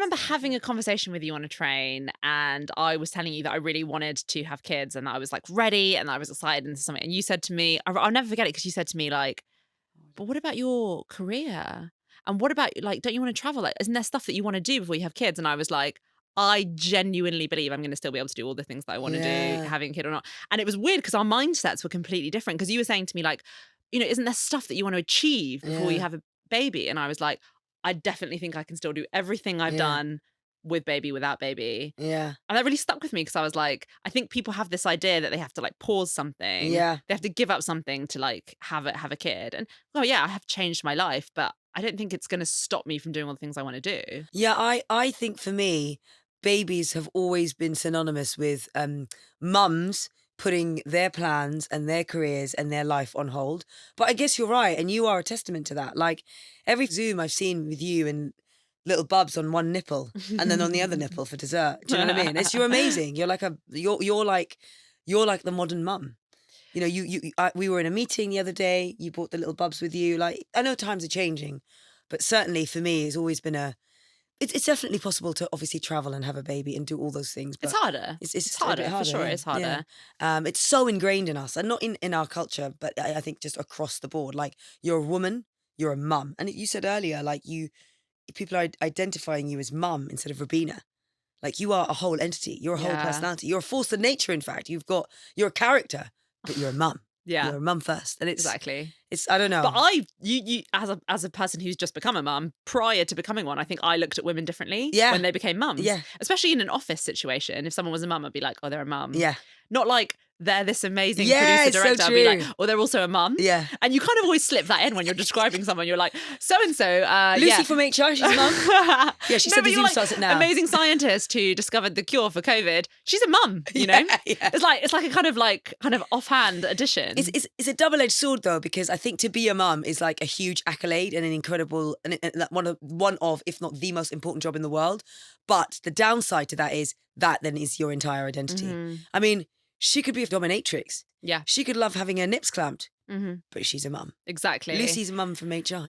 remember having a conversation with you on a train, and I was telling you that I really wanted to have kids and that I was like ready and I was excited and something. And you said to me, I'll never forget it because you said to me like, but what about your career? And what about like, don't you want to travel? Like, isn't there stuff that you want to do before you have kids? And I was like, I genuinely believe I'm going to still be able to do all the things that I want to do, Yeah. having a kid or not. And it was weird because our mindsets were completely different. Because you were saying to me like, isn't there stuff that you want to achieve before you Yeah. have a baby? And I was like, I definitely think I can still do everything I've Yeah. done with baby, without baby. Yeah. And that really stuck with me because I was like, I think people have this idea that they have to like pause something. Yeah. They have to give up something to like have a kid. And oh yeah, I have changed my life, but I don't think it's going to stop me from doing all the things I want to do. Yeah, I think for me, babies have always been synonymous with mums putting their plans and their careers and their life on hold. But I guess you're right, and you are a testament to that. Like every Zoom I've seen with you and little bubs on one nipple and then on the other nipple for dessert. Do you know what I mean? You're amazing. You're like you're like the modern mum. You know, we were in a meeting the other day. You brought the little bubs with you. Like I know times are changing, but certainly for me, it's always been it's definitely possible to obviously travel and have a baby and do all those things, It's but harder. it's It's a bit harder for sure. yeah, It's harder. yeah. It's so ingrained in us, and not in our culture, but I think just across the board. Like you're a woman, you're a mum, and you said earlier, like people are identifying you as mum instead of Rubina. Like you are a whole entity. You're a whole Yeah. personality. You're a force of nature. In fact, you're a character, but you're a mum. Yeah. You're a mum first, and Exactly. it's I don't But know. you as a person who's just become a mum, prior to becoming one, I think I looked at women differently Yeah, when they became mums. yeah, Especially in an office situation. If someone was a mum, I'd be like, oh, they're a mum. yeah, Not like they're this amazing yeah. producer It's so director. I'd be like, true. oh, they're also a mum. Yeah. And you kind of always slip that in when you're describing someone. You're like, so and so, Lucy yeah. from HR, she's a mum. Yeah, she said but the you're Zoom like, starts it now. amazing scientist who discovered the cure for COVID. She's a mum, you know? Yeah. It's like a kind of offhand addition. It's a double-edged sword though, because I think to be a mum is like a huge accolade and an incredible and one of if not the most important job in the world. But the downside to that is that then is your entire identity. Mhm. I mean, she could be a dominatrix. Yeah. She could love having her nips clamped, Hmm. but she's a mum. Exactly. Lucy's a mum from HR.